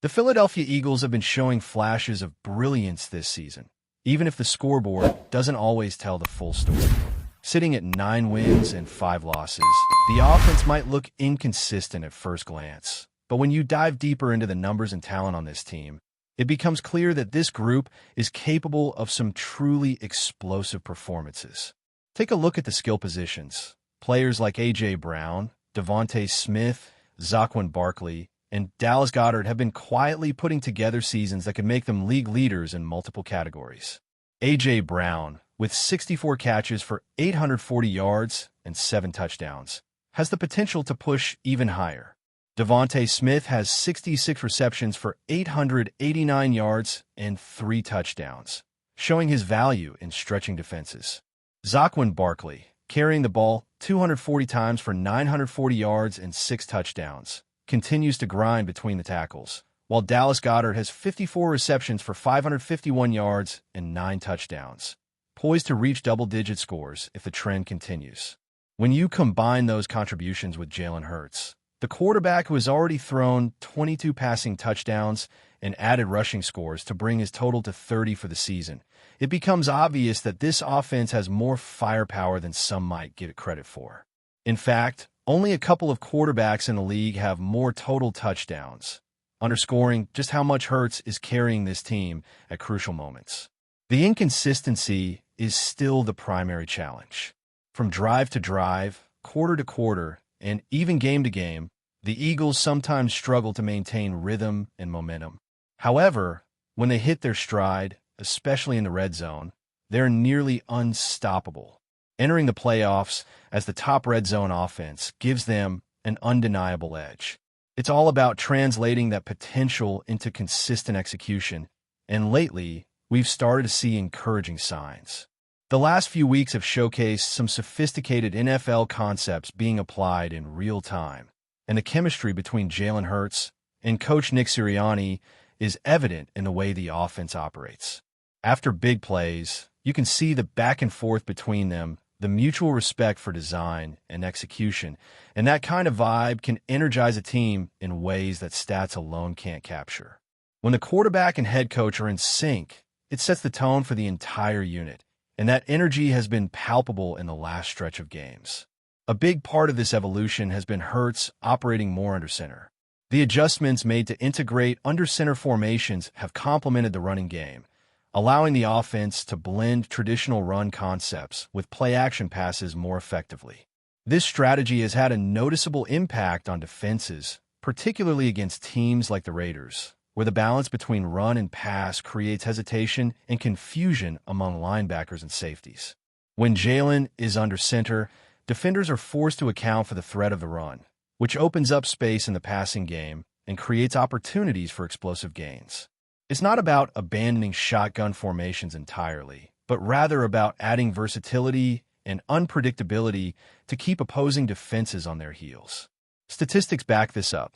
The Philadelphia Eagles have been showing flashes of brilliance this season, even if the scoreboard doesn't always tell the full story. Sitting at 9 wins and 5 losses, the offense might look inconsistent at first glance. But when you dive deeper into the numbers and talent on this team, it becomes clear that this group is capable of some truly explosive performances. Take a look at the skill positions. Players like A.J. Brown, Devontae Smith, Saquon Barkley, and Dallas Goedert have been quietly putting together seasons that could make them league leaders in multiple categories. A.J. Brown, with 64 catches for 840 yards and 7 touchdowns, has the potential to push even higher. Devontae Smith has 66 receptions for 889 yards and 3 touchdowns, showing his value in stretching defenses. Saquon Barkley, carrying the ball 240 times for 940 yards and 6 touchdowns, continues to grind between the tackles, while Dallas Goedert has 54 receptions for 551 yards and 9 touchdowns, poised to reach double-digit scores if the trend continues. When you combine those contributions with Jalen Hurts, the quarterback who has already thrown 22 passing touchdowns and added rushing scores to bring his total to 30 for the season, it becomes obvious that this offense has more firepower than some might give it credit for. In fact, only a couple of quarterbacks in the league have more total touchdowns, underscoring just how much Hurts is carrying this team at crucial moments. The inconsistency is still the primary challenge. From drive to drive, quarter to quarter, and even game to game, the Eagles sometimes struggle to maintain rhythm and momentum. However, when they hit their stride, especially in the red zone, they're nearly unstoppable. Entering the playoffs as the top red zone offense gives them an undeniable edge. It's all about translating that potential into consistent execution, and lately, we've started to see encouraging signs. The last few weeks have showcased some sophisticated NFL concepts being applied in real time, and the chemistry between Jalen Hurts and Coach Nick Sirianni is evident in the way the offense operates. After big plays, you can see the back and forth between them, the mutual respect for design and execution, and that kind of vibe can energize a team in ways that stats alone can't capture. When the quarterback and head coach are in sync, it sets the tone for the entire unit, and that energy has been palpable in the last stretch of games. A big part of this evolution has been Hurts operating more under center. The adjustments made to integrate under center formations have complemented the running game, allowing the offense to blend traditional run concepts with play-action passes more effectively. This strategy has had a noticeable impact on defenses, particularly against teams like the Raiders, where the balance between run and pass creates hesitation and confusion among linebackers and safeties. When Jalen is under center, defenders are forced to account for the threat of the run, which opens up space in the passing game and creates opportunities for explosive gains. It's not about abandoning shotgun formations entirely, but rather about adding versatility and unpredictability to keep opposing defenses on their heels. Statistics back this up.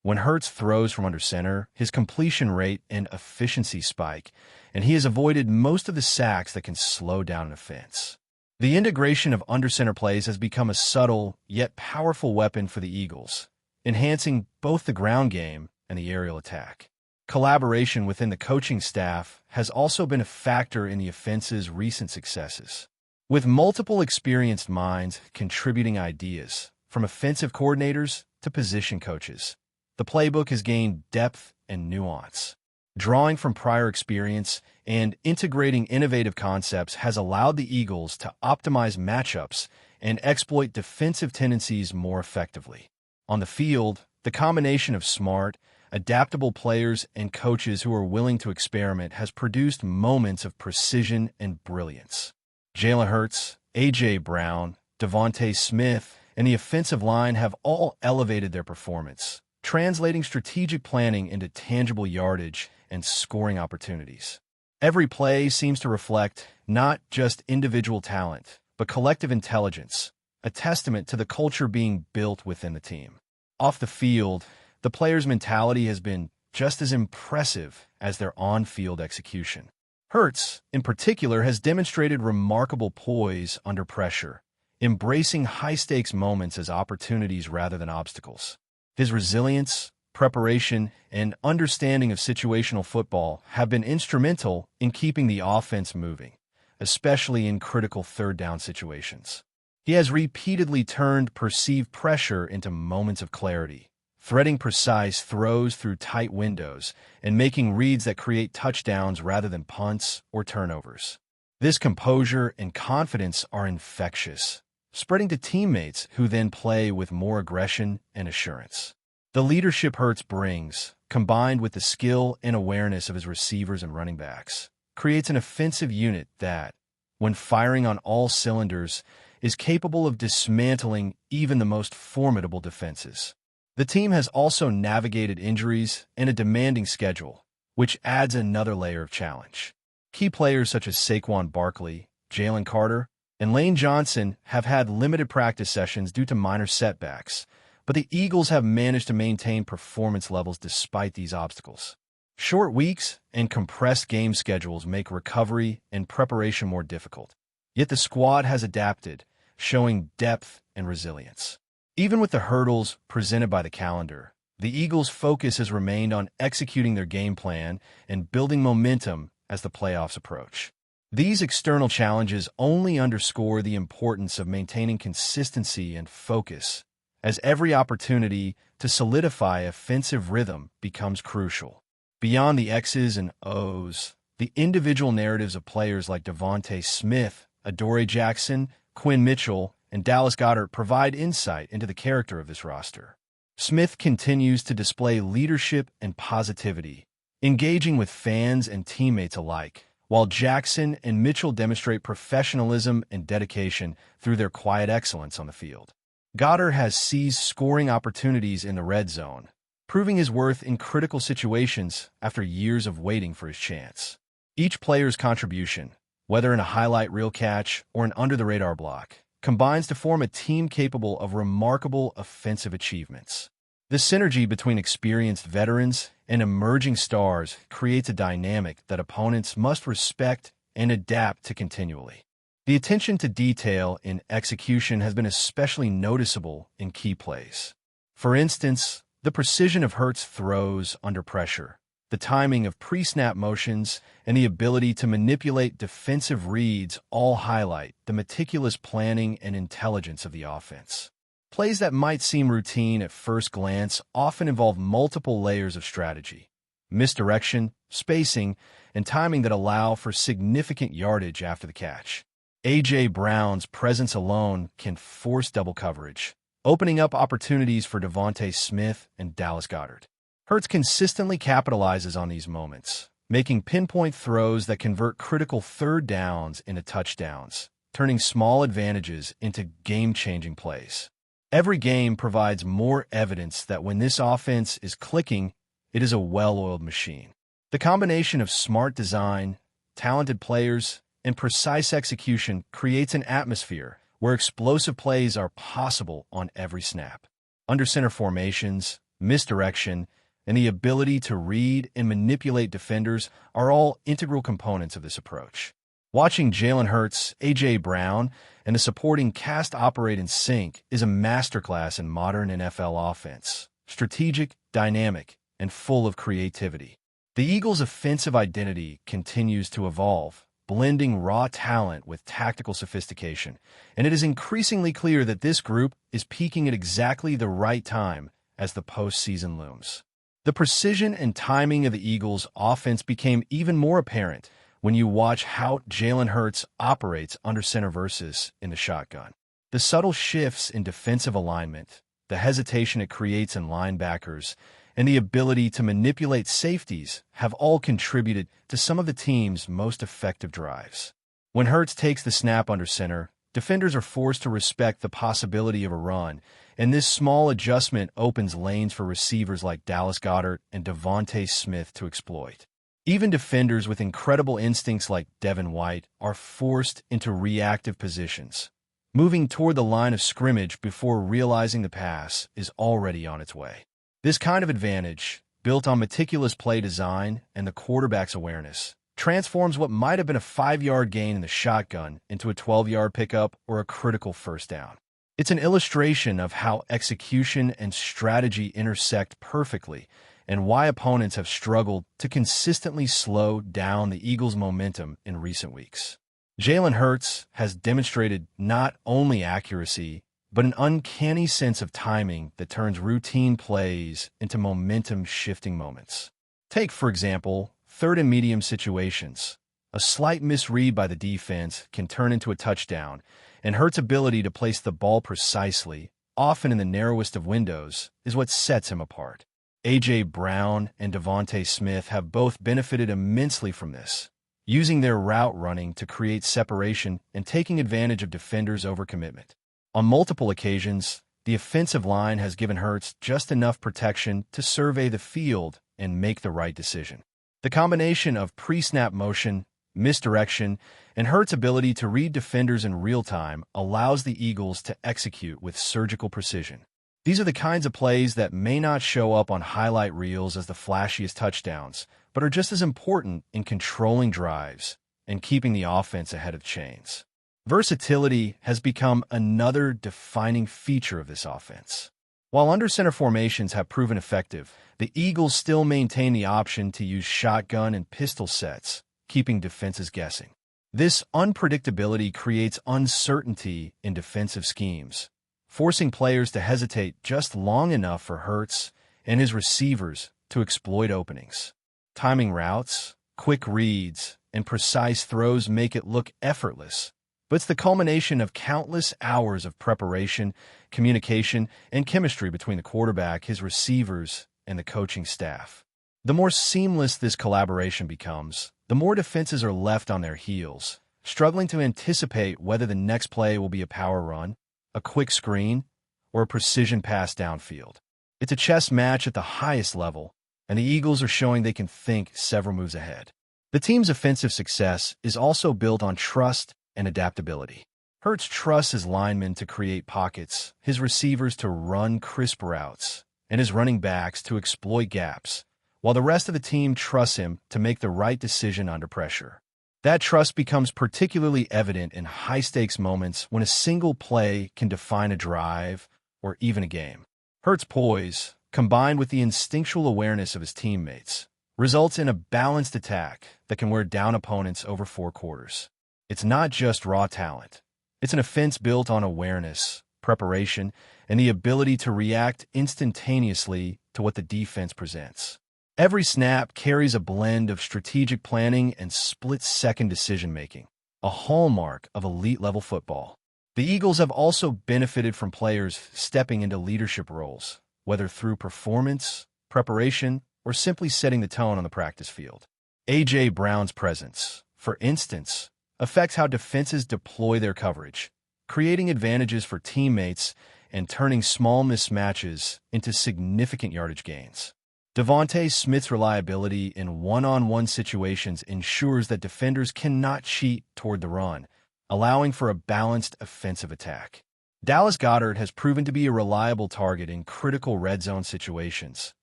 When Hurts throws from under center, his completion rate and efficiency spike, and he has avoided most of the sacks that can slow down an offense. The integration of under center plays has become a subtle yet powerful weapon for the Eagles, enhancing both the ground game and the aerial attack. Collaboration within the coaching staff has also been a factor in the offense's recent successes. With multiple experienced minds contributing ideas, from offensive coordinators to position coaches, the playbook has gained depth and nuance. Drawing from prior experience and integrating innovative concepts has allowed the Eagles to optimize matchups and exploit defensive tendencies more effectively. On the field, the combination of smart, adaptable players and coaches who are willing to experiment has produced moments of precision and brilliance. Jalen Hurts, A.J. Brown, Devontae Smith, and the offensive line have all elevated their performance, translating strategic planning into tangible yardage and scoring opportunities. Every play seems to reflect not just individual talent, but collective intelligence, a testament to the culture being built within the team. Off the field, the players' mentality has been just as impressive as their on-field execution. Hurts, in particular, has demonstrated remarkable poise under pressure, embracing high-stakes moments as opportunities rather than obstacles. His resilience, preparation, and understanding of situational football have been instrumental in keeping the offense moving, especially in critical third-down situations. He has repeatedly turned perceived pressure into moments of clarity, threading precise throws through tight windows and making reads that create touchdowns rather than punts or turnovers. This composure and confidence are infectious, spreading to teammates who then play with more aggression and assurance. The leadership Hurts brings, combined with the skill and awareness of his receivers and running backs, creates an offensive unit that, when firing on all cylinders, is capable of dismantling even the most formidable defenses. The team has also navigated injuries and a demanding schedule, which adds another layer of challenge. Key players such as Saquon Barkley, Jalen Carter, and Lane Johnson have had limited practice sessions due to minor setbacks, but the Eagles have managed to maintain performance levels despite these obstacles. Short weeks and compressed game schedules make recovery and preparation more difficult, yet the squad has adapted, showing depth and resilience. Even with the hurdles presented by the calendar, the Eagles' focus has remained on executing their game plan and building momentum as the playoffs approach. These external challenges only underscore the importance of maintaining consistency and focus, as every opportunity to solidify offensive rhythm becomes crucial. Beyond the X's and O's, the individual narratives of players like Devontae Smith, Adoree Jackson, Quinn Mitchell, and Dallas Goedert provide insight into the character of this roster. Smith continues to display leadership and positivity, engaging with fans and teammates alike, while Jackson and Mitchell demonstrate professionalism and dedication through their quiet excellence on the field. Goedert has seized scoring opportunities in the red zone, proving his worth in critical situations after years of waiting for his chance. Each player's contribution, whether in a highlight reel catch or an under-the-radar block, combines to form a team capable of remarkable offensive achievements. The synergy between experienced veterans and emerging stars creates a dynamic that opponents must respect and adapt to continually. The attention to detail in execution has been especially noticeable in key plays. For instance, the precision of Hurts' throws under pressure, the timing of pre-snap motions, and the ability to manipulate defensive reads all highlight the meticulous planning and intelligence of the offense. Plays that might seem routine at first glance often involve multiple layers of strategy, misdirection, spacing, and timing that allow for significant yardage after the catch. A.J. Brown's presence alone can force double coverage, opening up opportunities for Devontae Smith and Dallas Goedert. Hurts consistently capitalizes on these moments, making pinpoint throws that convert critical third downs into touchdowns, turning small advantages into game-changing plays. Every game provides more evidence that when this offense is clicking, it is a well-oiled machine. The combination of smart design, talented players, and precise execution creates an atmosphere where explosive plays are possible on every snap. Under center formations, misdirection, and the ability to read and manipulate defenders are all integral components of this approach. Watching Jalen Hurts, A.J. Brown, and the supporting cast operate in sync is a masterclass in modern NFL offense, strategic, dynamic, and full of creativity. The Eagles' offensive identity continues to evolve, blending raw talent with tactical sophistication, and it is increasingly clear that this group is peaking at exactly the right time as the postseason looms. The precision and timing of the Eagles' offense became even more apparent when you watch how Jalen Hurts operates under center versus in the shotgun. The subtle shifts in defensive alignment, the hesitation it creates in linebackers, and the ability to manipulate safeties have all contributed to some of the team's most effective drives. When Hurts takes the snap under center, defenders are forced to respect the possibility of a run, and this small adjustment opens lanes for receivers like Dallas Goedert and Devontae Smith to exploit. Even defenders with incredible instincts like Devin White are forced into reactive positions, moving toward the line of scrimmage before realizing the pass is already on its way. This kind of advantage, built on meticulous play design and the quarterback's awareness, transforms what might have been a 5-yard gain in the shotgun into a 12-yard pickup or a critical first down. It's an illustration of how execution and strategy intersect perfectly, and why opponents have struggled to consistently slow down the Eagles' momentum in recent weeks. Jalen Hurts has demonstrated not only accuracy, but an uncanny sense of timing that turns routine plays into momentum-shifting moments. Take, for example, third and medium situations. A slight misread by the defense can turn into a touchdown, and Hurts' ability to place the ball precisely, often in the narrowest of windows, is what sets him apart. A.J. Brown and Devontae Smith have both benefited immensely from this, using their route running to create separation and taking advantage of defenders' overcommitment. On multiple occasions, the offensive line has given Hurts just enough protection to survey the field and make the right decision. The combination of pre-snap motion, misdirection, and Hurts' ability to read defenders in real time allows the Eagles to execute with surgical precision. These are the kinds of plays that may not show up on highlight reels as the flashiest touchdowns, but are just as important in controlling drives and keeping the offense ahead of chains. Versatility has become another defining feature of this offense. While under-center formations have proven effective, the Eagles still maintain the option to use shotgun and pistol sets, keeping defenses guessing. This unpredictability creates uncertainty in defensive schemes, forcing players to hesitate just long enough for Hurts and his receivers to exploit openings. Timing routes, quick reads, and precise throws make it look effortless, but it's the culmination of countless hours of preparation, communication, and chemistry between the quarterback, his receivers, and the coaching staff. The more seamless this collaboration becomes, the more defenses are left on their heels, struggling to anticipate whether the next play will be a power run, a quick screen, or a precision pass downfield. It's a chess match at the highest level, and the Eagles are showing they can think several moves ahead. The team's offensive success is also built on trust and adaptability. Hurts trusts his linemen to create pockets, his receivers to run crisp routes, and his running backs to exploit gaps, while the rest of the team trusts him to make the right decision under pressure. That trust becomes particularly evident in high-stakes moments when a single play can define a drive or even a game. Hurts' poise, combined with the instinctual awareness of his teammates, results in a balanced attack that can wear down opponents over 4 quarters. It's not just raw talent. It's an offense built on awareness, preparation, and the ability to react instantaneously to what the defense presents. Every snap carries a blend of strategic planning and split-second decision-making, a hallmark of elite-level football. The Eagles have also benefited from players stepping into leadership roles, whether through performance, preparation, or simply setting the tone on the practice field. A.J. Brown's presence, for instance, affects how defenses deploy their coverage, creating advantages for teammates and turning small mismatches into significant yardage gains. Devontae Smith's reliability in one-on-one situations ensures that defenders cannot cheat toward the run, allowing for a balanced offensive attack. Dallas Goedert has proven to be a reliable target in critical red zone situations,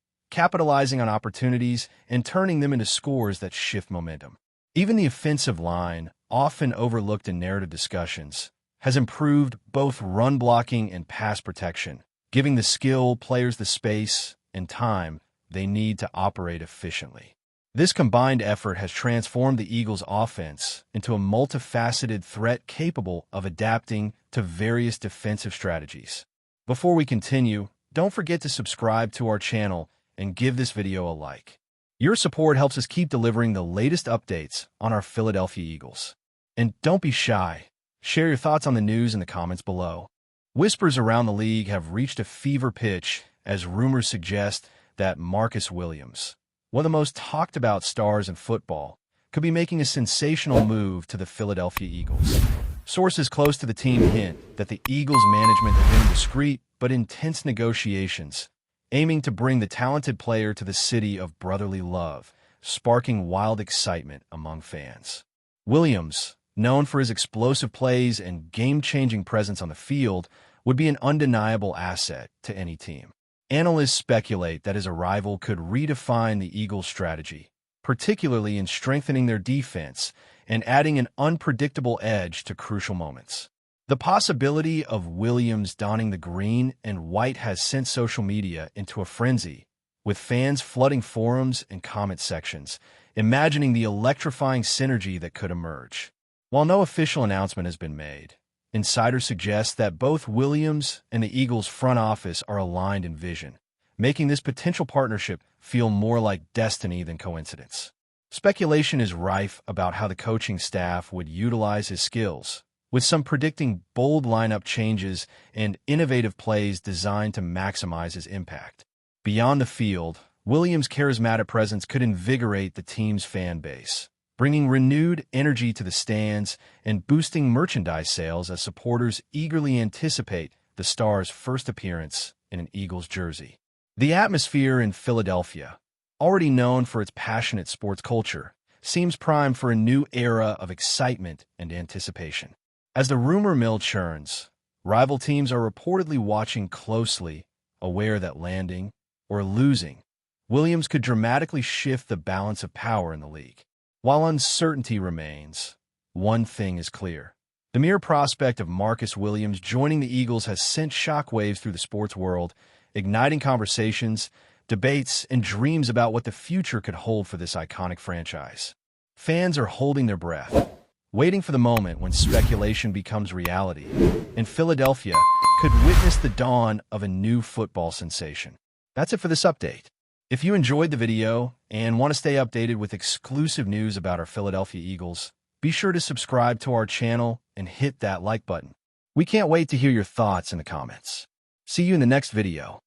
capitalizing on opportunities and turning them into scores that shift momentum. Even the offensive line, often overlooked in narrative discussions, has improved both run blocking and pass protection, giving the skilled players the space and time they need to operate efficiently. This combined effort has transformed the Eagles' offense into a multifaceted threat capable of adapting to various defensive strategies. Before we continue, don't forget to subscribe to our channel and give this video a like. Your support helps us keep delivering the latest updates on our Philadelphia Eagles. And don't be shy. Share your thoughts on the news in the comments below. Whispers around the league have reached a fever pitch as rumors suggest that Marcus Williams, one of the most talked-about stars in football, could be making a sensational move to the Philadelphia Eagles. Sources close to the team hint that the Eagles' management have been in discreet but intense negotiations, aiming to bring the talented player to the city of brotherly love, sparking wild excitement among fans. Williams, known for his explosive plays and game-changing presence on the field, would be an undeniable asset to any team. Analysts speculate that his arrival could redefine the Eagles' strategy, particularly in strengthening their defense and adding an unpredictable edge to crucial moments. The possibility of Williams donning the green and white has sent social media into a frenzy, with fans flooding forums and comment sections, imagining the electrifying synergy that could emerge. While no official announcement has been made, insiders suggest that both Williams and the Eagles' front office are aligned in vision, making this potential partnership feel more like destiny than coincidence. Speculation is rife about how the coaching staff would utilize his skills, with some predicting bold lineup changes and innovative plays designed to maximize his impact. Beyond the field, Williams' charismatic presence could invigorate the team's fan base, bringing renewed energy to the stands and boosting merchandise sales as supporters eagerly anticipate the star's first appearance in an Eagles jersey. The atmosphere in Philadelphia, already known for its passionate sports culture, seems primed for a new era of excitement and anticipation. As the rumor mill churns, rival teams are reportedly watching closely, aware that landing or losing Williams could dramatically shift the balance of power in the league. While uncertainty remains, one thing is clear. The mere prospect of Marcus Williams joining the Eagles has sent shockwaves through the sports world, igniting conversations, debates, and dreams about what the future could hold for this iconic franchise. Fans are holding their breath, waiting for the moment when speculation becomes reality, and Philadelphia could witness the dawn of a new football sensation. That's it for this update. If you enjoyed the video and want to stay updated with exclusive news about our Philadelphia Eagles, be sure to subscribe to our channel and hit that like button. We can't wait to hear your thoughts in the comments. See you in the next video.